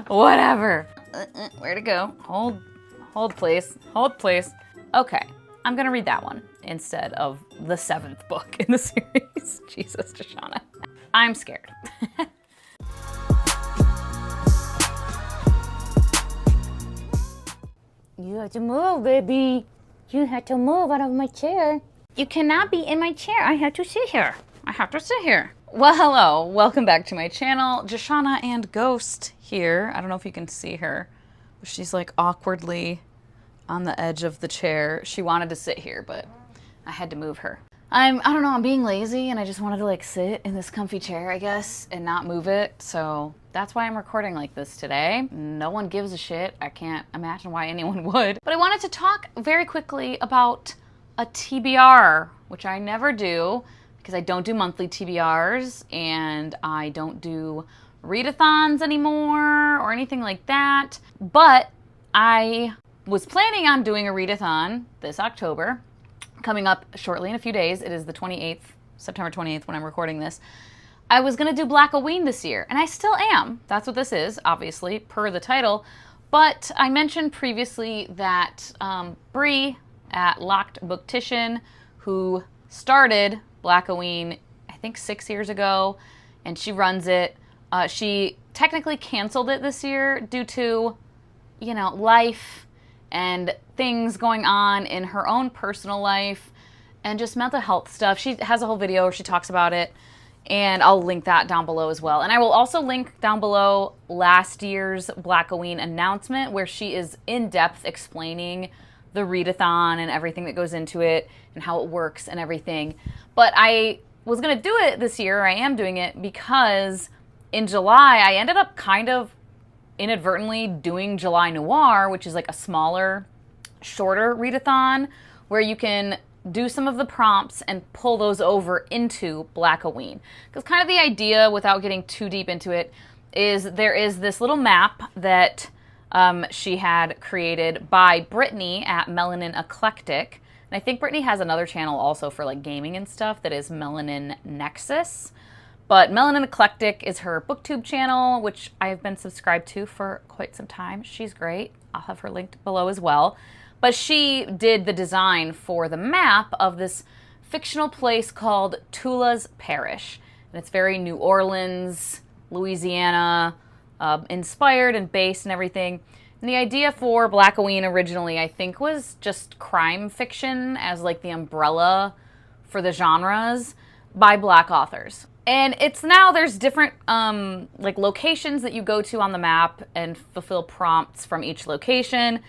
Whatever. Where to go? Hold please. Hold please. Okay, I'm gonna read that one instead of the 7th book in the series. Jesus, Deshauna. I'm scared. You have to move, baby. You have to move out of my chair. You cannot be in my chair. I have to sit here. I have to sit here. Well, hello. Welcome back to my channel. Deshauna and Ghost here. I don't know if you can see her. She's like awkwardly on the edge of the chair. She wanted to sit here, but I had to move her. I don't know, I'm being lazy and I just wanted to like sit in this comfy chair, I guess, and not move it. So that's why I'm recording like this today. No one gives a shit. I can't imagine why anyone would. But I wanted to talk very quickly about a TBR, which I never do because I don't do monthly TBRs and I don't do readathons anymore or anything like that. But I was planning on doing a readathon this October, coming up shortly in a few days. It is the 28th, September 28th when I'm recording this. I was gonna do Blackoween this year, and I still am. That's what this is, obviously, per the title. But I mentioned previously that Bree at Locked Booktition, who started Blackoween, I think 6 years ago, and she runs it. She technically canceled it this year due to, you know, life and things going on in her own personal life and just mental health stuff. She has a whole video where she talks about it, and I'll link that down below as well. And I will also link down below last year's Blackoween announcement where she is in depth explaining the readathon and everything that goes into it and how it works and everything. But I was gonna do it this year, I am doing it, because in July I ended up kind of inadvertently doing July Noir, which is like a smaller, shorter readathon where you can do some of the prompts and pull those over into Blackoween. Because kind of the idea, without getting too deep into it, is there is this little map that she had created by Brittany at Melanin Eclectic. And I think Brittany has another channel also for like gaming and stuff that is Melanin Nexus. But Melanin Eclectic is her booktube channel, which I've been subscribed to for quite some time. She's great. I'll have her linked below as well. But she did the design for the map of this fictional place called Tula's Parish. And it's very New Orleans, Louisiana, inspired and based and everything. And the idea for Blackoween originally, I think, was just crime fiction as like the umbrella for the genres by Black authors. And it's now there's different like locations that you go to on the map and fulfill prompts from each location.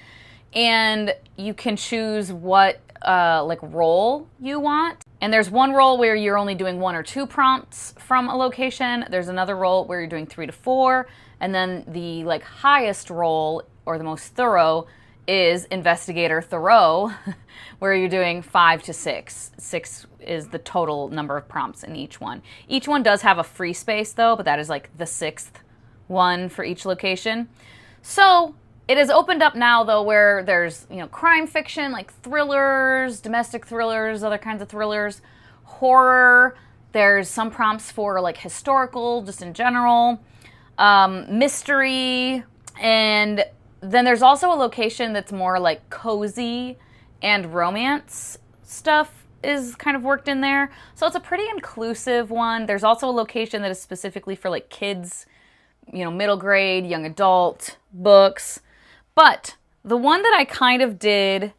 And you can choose what like role you want. And there's one role where you're only doing 1 or 2 prompts from a location. There's another role where you're doing 3 to 4. And then the like highest role or the most thorough is Investigator Thorough, where you're doing 5 to 6. 6 is the total number of prompts in each one. Each one does have a free space though, but that is like the 6th one for each location. So it is opened up now though, where there's, you know, crime fiction, like thrillers, domestic thrillers, other kinds of thrillers, horror. There's some prompts for like historical, just in general, mystery, and then there's also a location that's more like cozy and romance stuff is kind of worked in there. So it's a pretty inclusive one. There's also a location that is specifically for like kids, you know, middle grade, young adult books. But the one that I kind of did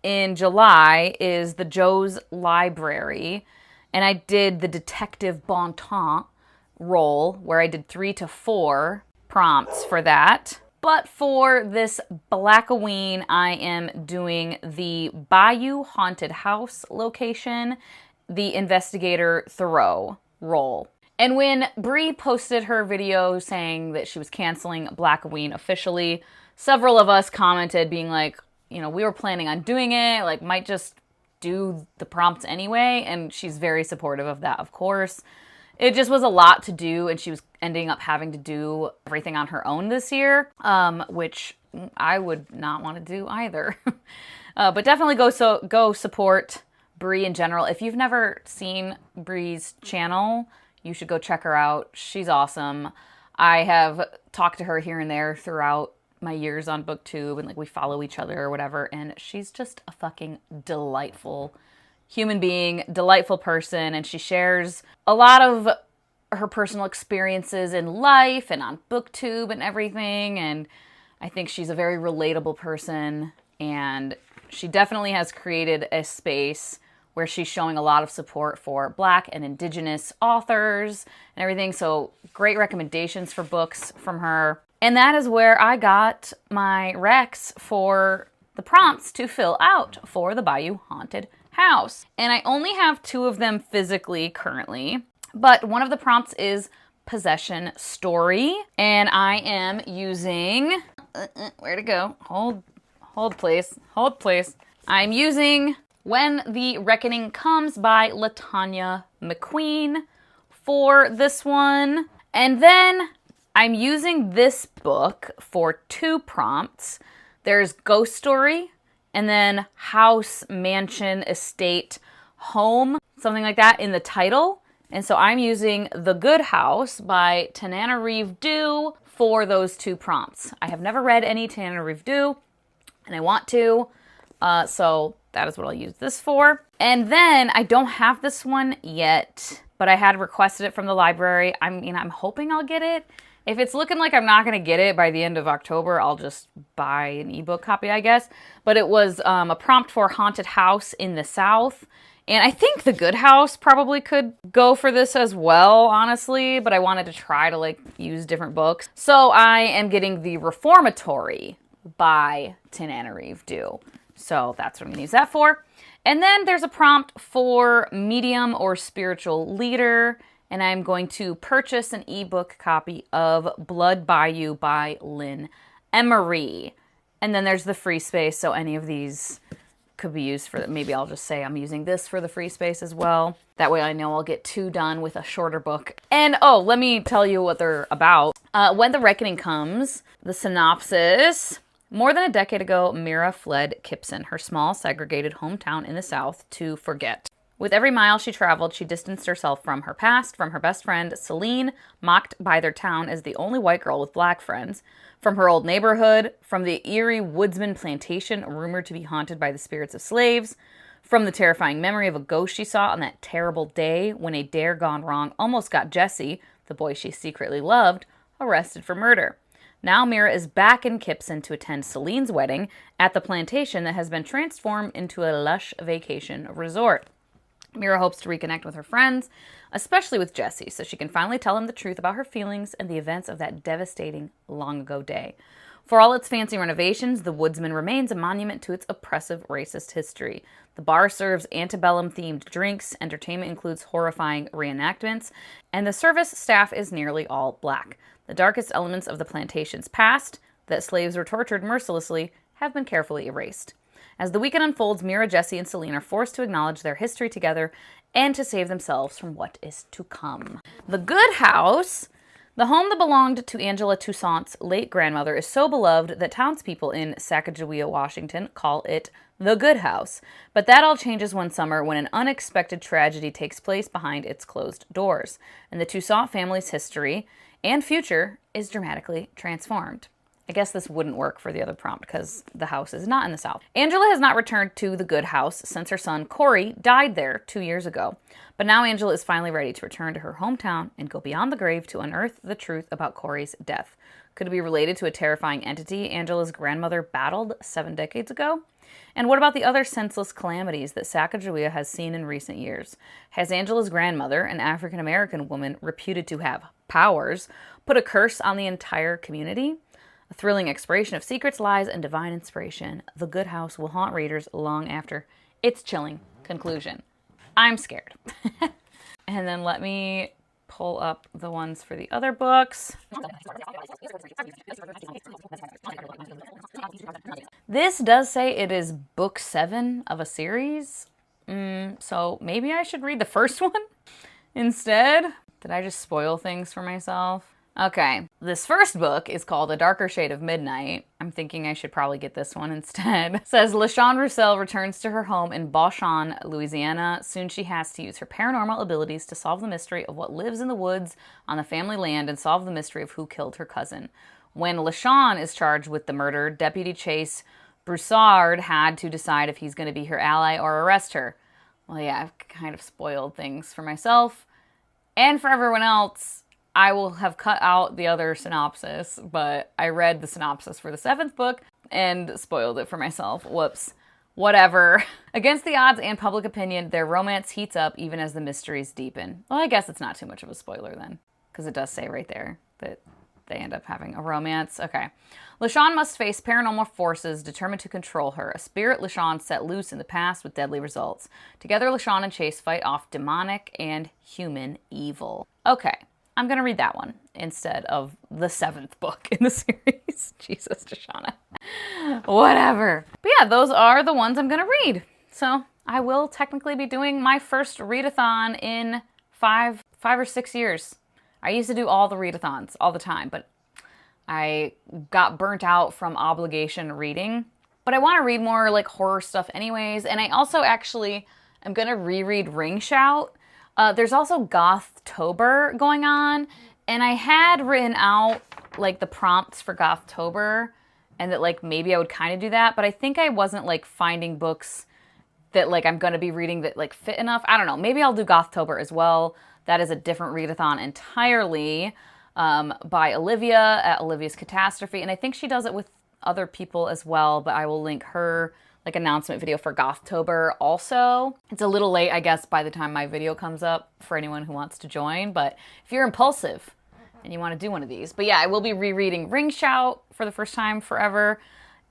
in July is the Joe's Library. And I did the Detective Bon Temps role where I did 3 to 4 prompts for that. But for this Blackoween, I am doing the Bayou Haunted House location, the Investigator Thoreau role. And when Bree posted her video saying that she was canceling Blackoween officially, several of us commented being like, you know, we were planning on doing it, like might just do the prompts anyway. And she's very supportive of that, of course. It just was a lot to do, and she was ending up having to do everything on her own this year, which I would not want to do either. But definitely go support Bree in general. If you've never seen Bree's channel, you should go check her out. She's awesome. I have talk to her here and there throughout my years on BookTube, and like we follow each other or whatever, and she's just a fucking delightful human being, delightful person, and she shares a lot of her personal experiences in life and on BookTube and everything, and I think she's a very relatable person, and she definitely has created a space where she's showing a lot of support for Black and Indigenous authors and everything, so great recommendations for books from her. And that is where I got my recs for the prompts to fill out for the Bayou Haunted House. And I only have 2 of them physically currently, but one of the prompts is Possession Story, and I am using, where to go? Hold please. I'm using When the Reckoning Comes by LaTanya McQueen for this one. And then I'm using this book for 2 prompts. There's Ghost Story, and then House, Mansion, Estate, Home, something like that in the title. And so I'm using The Good House by Tananarive Due for those 2 prompts. I have never read any Tananarive Due, and I want to, so that is what I'll use this for. And then I don't have this one yet, but I had requested it from the library. I'm hoping I'll get it. If it's looking like I'm not going to get it by the end of October, I'll just buy an ebook copy, I guess. But it was a prompt for Haunted House in the South. And I think The Good House probably could go for this as well, honestly. But I wanted to try to like use different books. So I am getting the Reformatory by Tananarive Due. So that's what I'm going to use that for. And then there's a prompt for Medium or Spiritual Leader. And I'm going to purchase an ebook copy of Blood Bayou by Lynn Emery. And then there's the free space, so any of these could be used for, maybe I'll just say I'm using this for the free space as well. That way I know I'll get 2 done with a shorter book. And let me tell you what they're about. When the Reckoning Comes, the synopsis. More than a decade ago, Mira fled Kipson, her small, segregated hometown in the South, to forget. With every mile she traveled, she distanced herself from her past, from her best friend, Celine, mocked by their town as the only white girl with Black friends, from her old neighborhood, from the eerie woodsman plantation rumored to be haunted by the spirits of slaves, from the terrifying memory of a ghost she saw on that terrible day when a dare gone wrong almost got Jesse, the boy she secretly loved, arrested for murder. Now Mira is back in Kipson to attend Celine's wedding at the plantation that has been transformed into a lush vacation resort. Mira hopes to reconnect with her friends, especially with Jesse, so she can finally tell him the truth about her feelings and the events of that devastating long-ago day. For all its fancy renovations, the Woodsman remains a monument to its oppressive racist history. The bar serves antebellum-themed drinks, entertainment includes horrifying reenactments, and the service staff is nearly all Black. The darkest elements of the plantation's past, that slaves were tortured mercilessly, have been carefully erased. As the weekend unfolds, Mira, Jesse, and Celine are forced to acknowledge their history together and to save themselves from what is to come. The Good House, the home that belonged to Angela Toussaint's late grandmother, is so beloved that townspeople in Sacagawea, Washington, call it the Good House. But that all changes one summer when an unexpected tragedy takes place behind its closed doors, and the Toussaint family's history and future is dramatically transformed. I guess this wouldn't work for the other prompt because the house is not in the South. Angela has not returned to the Good House since her son Corey died there 2 years ago. But now Angela is finally ready to return to her hometown and go beyond the grave to unearth the truth about Corey's death. Could it be related to a terrifying entity Angela's grandmother battled 7 decades ago? And what about the other senseless calamities that Sacagawea has seen in recent years? Has Angela's grandmother, an African-American woman reputed to have powers, put a curse on the entire community? A thrilling exploration of secrets, lies, and divine inspiration. The Good House will haunt readers long after its chilling conclusion. I'm scared. And then let me pull up the ones for the other books. This does say it is book 7 of a series. So maybe I should read the first one instead. Did I just spoil things for myself? Okay, this first book is called A Darker Shade of Midnight. I'm thinking I should probably get this one instead. It says, LaShawn Roussel returns to her home in Beauchamp, Louisiana. Soon she has to use her paranormal abilities to solve the mystery of what lives in the woods on the family land and solve the mystery of who killed her cousin. When LaShawn is charged with the murder, Deputy Chase Broussard had to decide if he's going to be her ally or arrest her. Well, yeah, I've kind of spoiled things for myself and for everyone else. I will have cut out the other synopsis, but I read the synopsis for the 7th book and spoiled it for myself. Whoops. Whatever. Against the odds and public opinion, their romance heats up even as the mysteries deepen. Well, I guess it's not too much of a spoiler then, because it does say right there that they end up having a romance. Okay. LaShawn must face paranormal forces determined to control her. A spirit LaShawn set loose in the past with deadly results. Together, LaShawn and Chase fight off demonic and human evil. Okay. I'm going to read that one instead of the 7th book in the series. Jesus, Deshauna. Whatever. But yeah, those are the ones I'm going to read. So I will technically be doing my first readathon in five or 6 years. I used to do all the readathons all the time, but I got burnt out from obligation reading. But I want to read more like horror stuff anyways. And I also actually am going to reread Ring Shout. There's also Gothtober going on, and I had written out like the prompts for Gothtober, and that like maybe I would kind of do that, but I think I wasn't like finding books that like I'm going to be reading that like fit enough. I don't know. Maybe I'll do Gothtober as well. That is a different readathon entirely by Olivia at Olivia's Catastrophe, and I think she does it with other people as well, but I will link her like announcement video for Gothtober also. It's a little late, I guess, by the time my video comes up for anyone who wants to join, but if you're impulsive and you want to do one of these. But yeah, I will be rereading Ring Shout for the first time forever.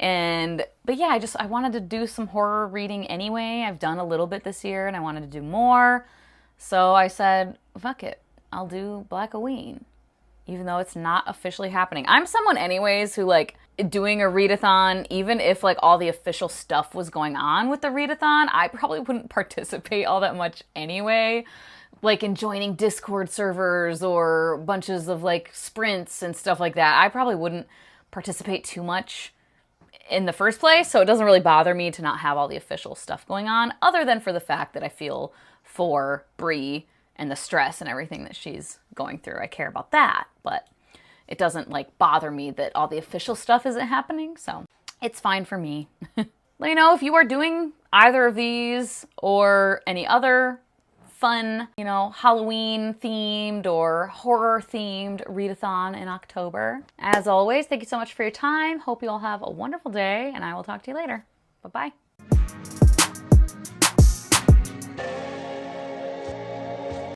But yeah, I wanted to do some horror reading anyway. I've done a little bit this year and I wanted to do more. So I said, fuck it, I'll do Blackoween, even though it's not officially happening. I'm someone anyways who like doing a readathon, even if like all the official stuff was going on with the readathon, I probably wouldn't participate all that much anyway. Like in joining Discord servers or bunches of like sprints and stuff like that. I probably wouldn't participate too much in the first place, so it doesn't really bother me to not have all the official stuff going on, other than for the fact that I feel for Bree and the stress and everything that she's going through. I care about that, but it doesn't like bother me that all the official stuff isn't happening, so it's fine for me. Let me know if you are doing either of these or any other fun, you know, Halloween themed or horror themed readathon in October. As always, thank you so much for your time. Hope you all have a wonderful day, and I will talk to you later. Bye-bye.